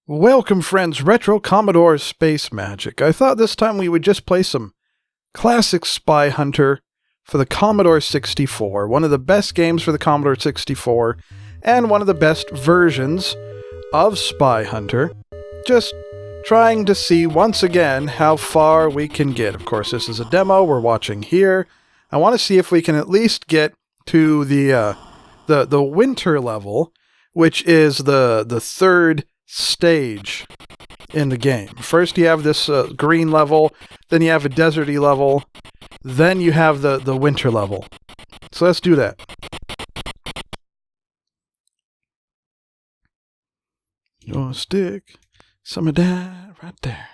Welcome, friends, Retro Commodore Space Magic. I thought this time we would just play some classic Spy Hunter for the Commodore 64, one of the best games for the Commodore 64, and one of the best versions of Spy Hunter. Just trying to see, once again, how far we can get. Of course, this is a demo we're watching here. I want to see if we can at least get to the winter level, which is the third stage in the game. First you have this green level, then you have a deserty level, then you have the winter level. So let's do that. Gonna stick some of that right there.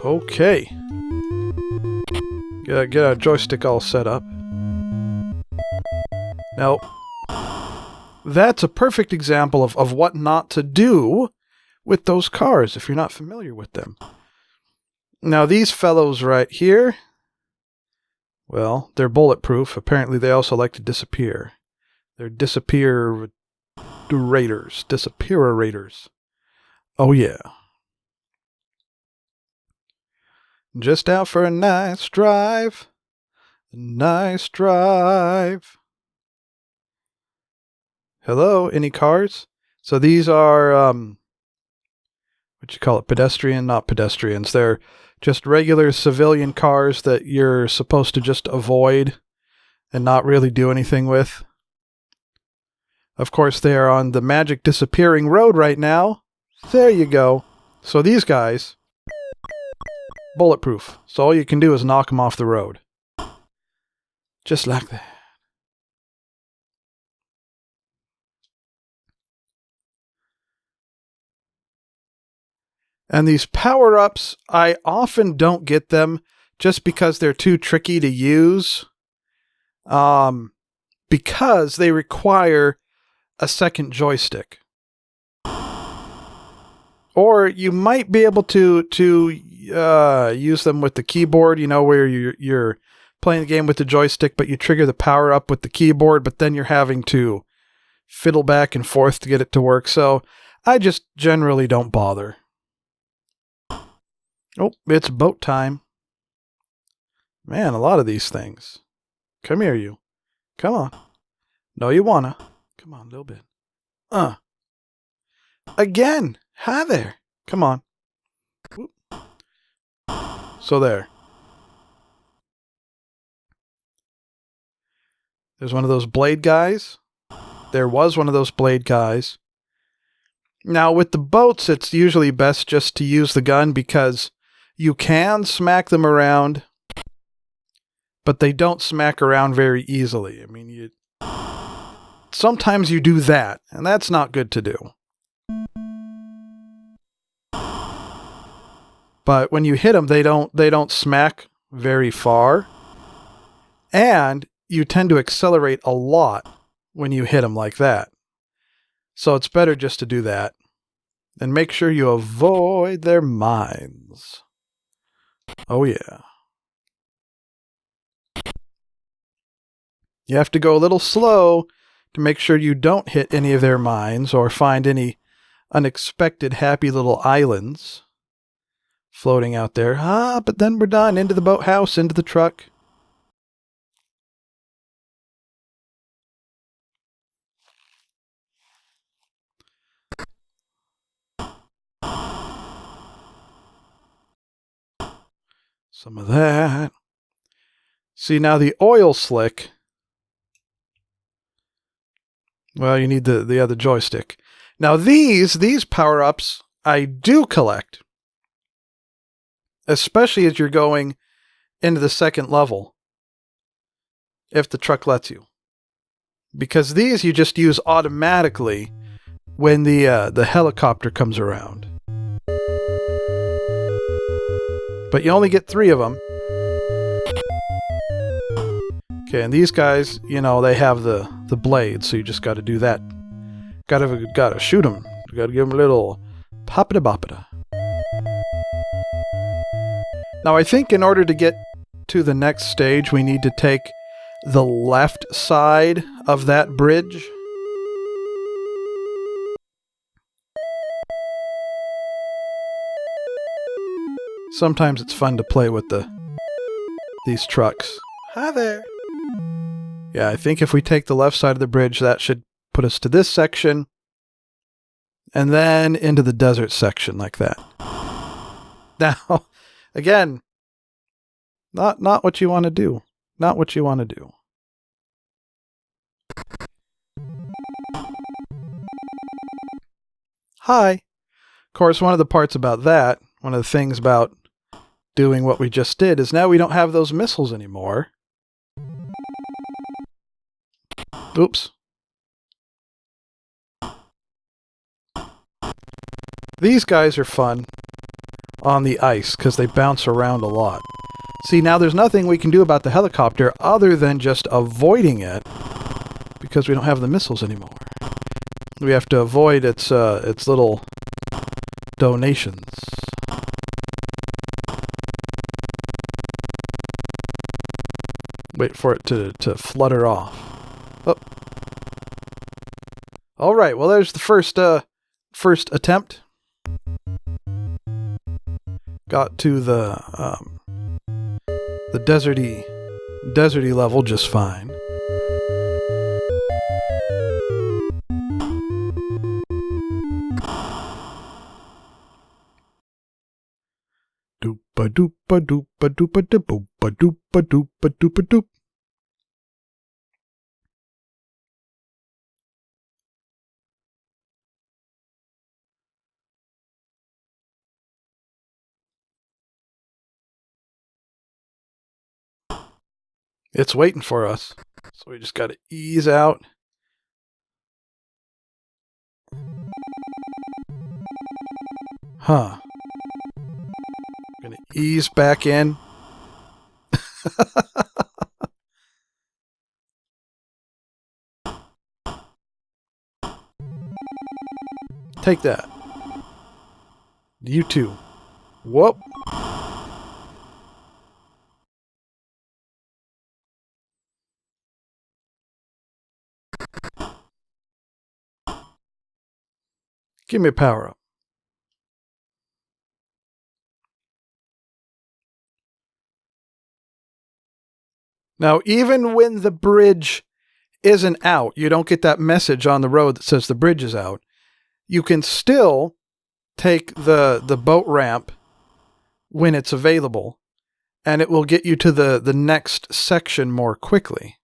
Okay. Get our joystick all set up. Now, that's a perfect example of what not to do with those cars if you're not familiar with them. Now, these fellows right here, well, they're bulletproof. Apparently, they also like to disappear. They're disappearators. Disappearators. Oh, yeah. Just out for a nice drive. A nice drive. Hello, any cars? So these are, what you call it, pedestrian? Not pedestrians. They're just regular civilian cars that you're supposed to just avoid and not really do anything with. Of course, they are on the magic disappearing road right now. There you go. So these guys, bulletproof. So all you can do is knock them off the road. Just like that. And these power-ups, I often don't get them just because they're too tricky to use. Because they require a second joystick. Or you might be able to use them with the keyboard, you know, where you're playing the game with the joystick, but you trigger the power up with the keyboard, but then you're having to fiddle back and forth to get it to work. So I just generally don't bother. Oh, it's boat time. Man, a lot of these things. Come here, you. Come on. No, you wanna. Come on, a little bit. Again. Hi there. Come on. Whoop. So there. There's one of those blade guys. There was one of those blade guys. Now, with the boats, it's usually best just to use the gun because you can smack them around, but they don't smack around very easily. I mean, sometimes you do that, and that's not good to do. But when you hit them, they don't smack very far, and you tend to accelerate a lot when you hit them like that. So it's better just to do that, and make sure you avoid their mines. Oh yeah. You have to go a little slow to make sure you don't hit any of their mines or find any unexpected happy little islands floating out there. But then we're done. Into the boathouse, into the truck. Some of that. See, now the oil slick. Well, you need the other joystick. Now these power-ups I do collect. Especially as you're going into the second level. If the truck lets you. Because these you just use automatically when the helicopter comes around. But you only get 3 of them. Okay, and these guys, you know, they have the blade, so you just got to do that. Gotta shoot them. You gotta give them a little poppity-boppity. Now, I think in order to get to the next stage, we need to take the left side of that bridge. Sometimes it's fun to play with these trucks. Hi there. Yeah, I think if we take the left side of the bridge, that should put us to this section. And then into the desert section like that. Now, again, not what you want to do. Not what you want to do. Hi. Of course, one of the parts about that, one of the things about doing what we just did, is now we don't have those missiles anymore. Oops. These guys are fun on the ice because they bounce around a lot. See, now there's nothing we can do about the helicopter other than just avoiding it because we don't have the missiles anymore. We have to avoid its little donations. Wait for it to flutter off. Oh. All right. Well, there's the first attempt. Got to the deserty level just fine. Doopa doopa doopa doopa doopa doopa doopa doopa doop. It's waiting for us. So we just got to ease out. Huh. Gonna ease back in. Take that. You too. Whoop. Give me a power up. Now, even when the bridge isn't out, you don't get that message on the road that says the bridge is out. You can still take the boat ramp when it's available, and it will get you to the next section more quickly.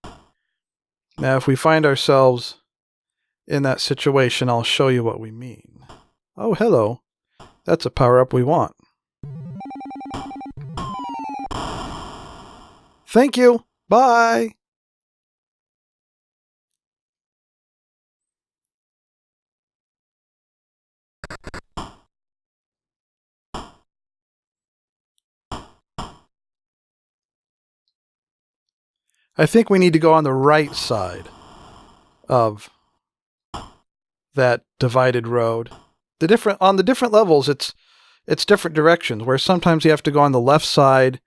Now, if we find ourselves in that situation, I'll show you what we mean. Oh, hello. That's a power-up we want. Thank you. Bye. I think we need to go on the right side of that divided road. On the different levels, it's different directions, where sometimes you have to go on the left side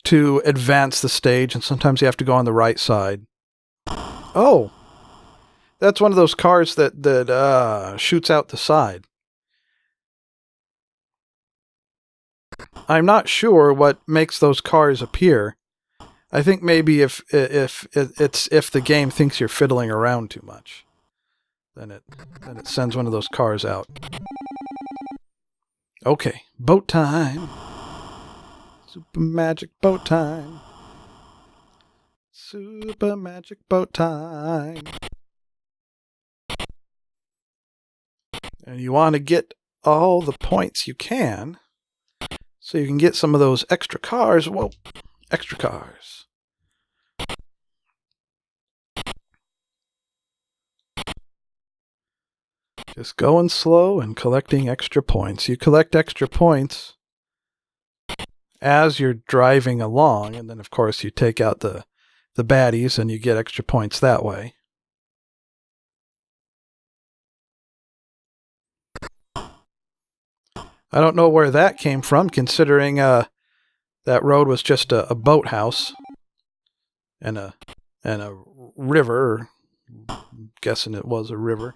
to advance the stage, and sometimes you have to go on the right side. Oh, that's one of those cars that shoots out the side. I'm not sure what makes those cars appear. I think maybe if the game thinks you're fiddling around too much, then it sends one of those cars out. Okay, boat time. Super magic boat time. Super magic boat time. And you want to get all the points you can, so you can get some of those extra cars. Whoa, extra cars. Just going slow and collecting extra points. You collect extra points as you're driving along, and then of course you take out the baddies and you get extra points that way. I don't know where that came from, considering that road was just a boathouse and a river. I'm guessing it was a river.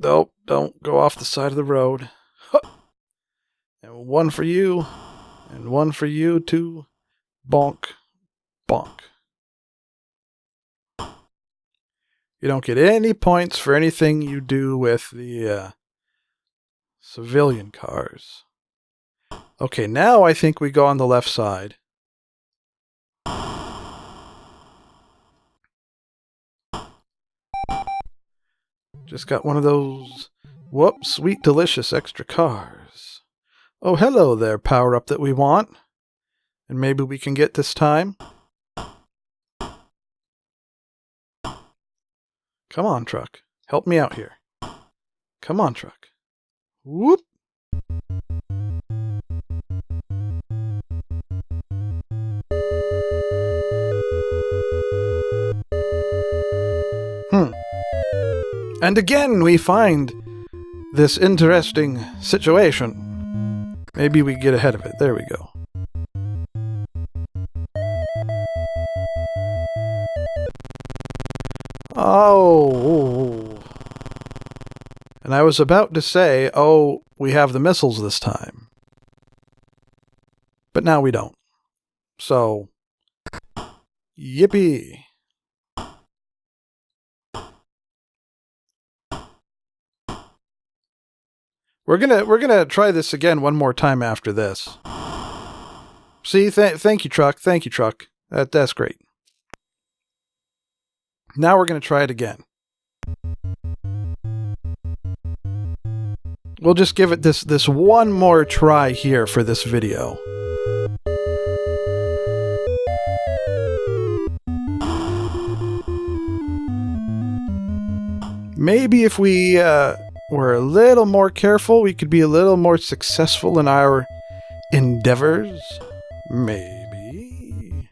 Nope, don't go off the side of the road. Huh. And one for you, and one for you too. Bonk, bonk. You don't get any points for anything you do with the civilian cars. Okay, now I think we go on the left side. Just got one of those, whoop, sweet, delicious extra cars. Oh, hello there, power-up that we want. And maybe we can get this time. Come on, truck. Help me out here. Come on, truck. Whoop. And again we find this interesting situation. Maybe we get ahead of it. There we go. Oh. And I was about to say, oh, we have the missiles this time. But now we don't. So, yippee. We're gonna try this again one more time after this. See, thank you, truck. Thank you, truck. That's great. Now we're gonna try it again. We'll just give it this one more try here for this video. Maybe if we were a little more careful, we could be a little more successful in our endeavors. Maybe.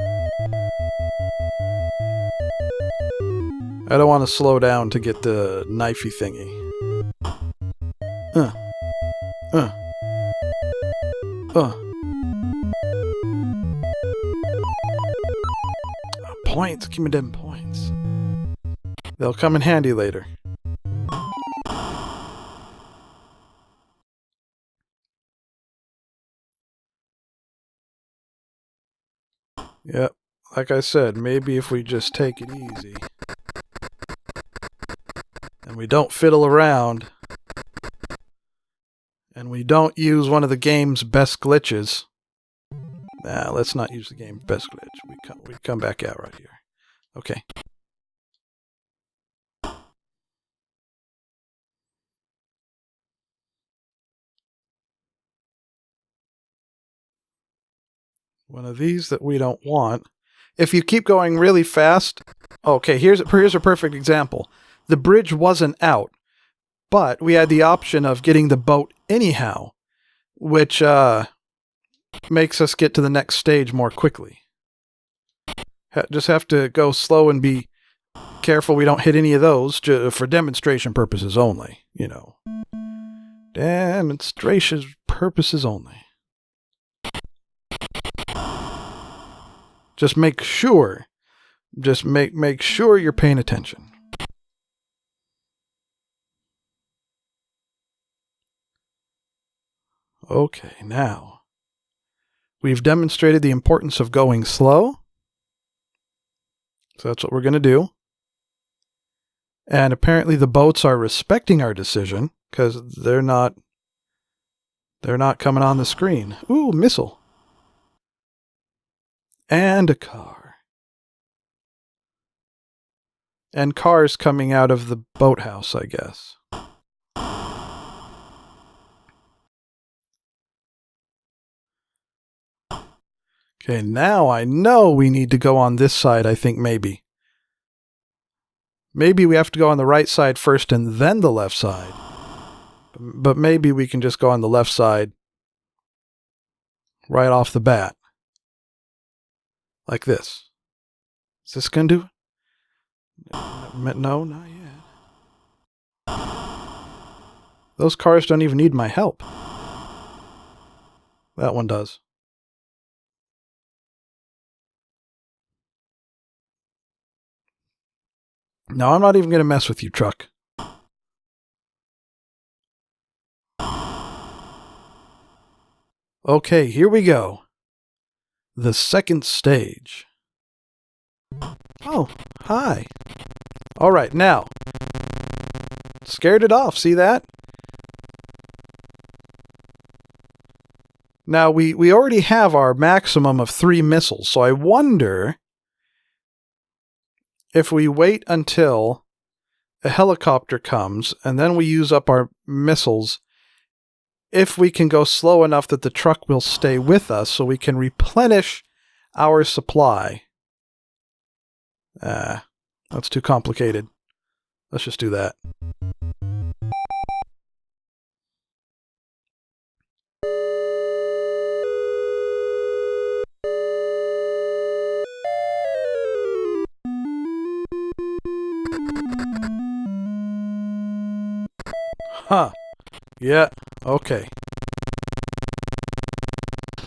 I don't want to slow down to get the knifey thingy. Points. Give me them points. They'll come in handy later. Yep, like I said, maybe if we just take it easy and we don't fiddle around and we don't use one of the game's best glitches. Nah, let's not use the game's best glitch. We come back out right here. Okay. One of these that we don't want. If you keep going really fast... Okay, here's a perfect example. The bridge wasn't out, but we had the option of getting the boat anyhow, which makes us get to the next stage more quickly. Just have to go slow and be careful we don't hit any of those for demonstration purposes only, you know. Demonstration purposes only. Just make sure. Just make sure you're paying attention. Okay, now we've demonstrated the importance of going slow. So that's what we're going to do. And apparently the boats are respecting our decision because they're not coming on the screen. Ooh, missile. And a car. And cars coming out of the boathouse, I guess. Okay, now I know we need to go on this side, I think maybe. Maybe we have to go on the right side first and then the left side. But maybe we can just go on the left side right off the bat. Like this. Is this going to do it? No, not yet. Those cars don't even need my help. That one does. No, I'm not even going to mess with you, truck. Okay, here we go. The second stage. Oh, hi. All right, now. Scared it off, see that? Now, we already have our maximum of 3 missiles, so I wonder if we wait until a helicopter comes and then we use up our missiles, if we can go slow enough that the truck will stay with us so we can replenish our supply. That's too complicated. Let's just do that. Huh. Yeah, okay.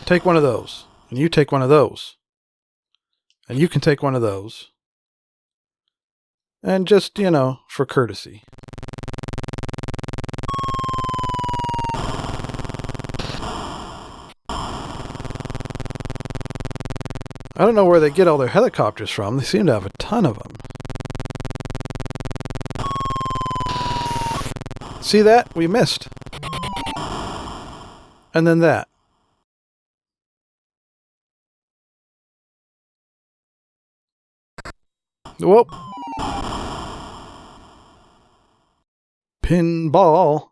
Take one of those. And you take one of those. And you can take one of those. And just, you know, for courtesy. I don't know where they get all their helicopters from. They seem to have a ton of them. See that? We missed. And then that. Whoop. Pinball.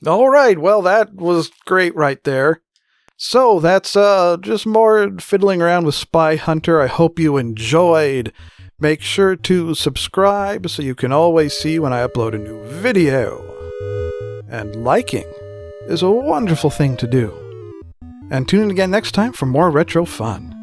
All right, well, that was great right there. So that's just more fiddling around with Spy Hunter. I hope you enjoyed. Make sure to subscribe so you can always see when I upload a new video. And liking is a wonderful thing to do. And tune in again next time for more retro fun.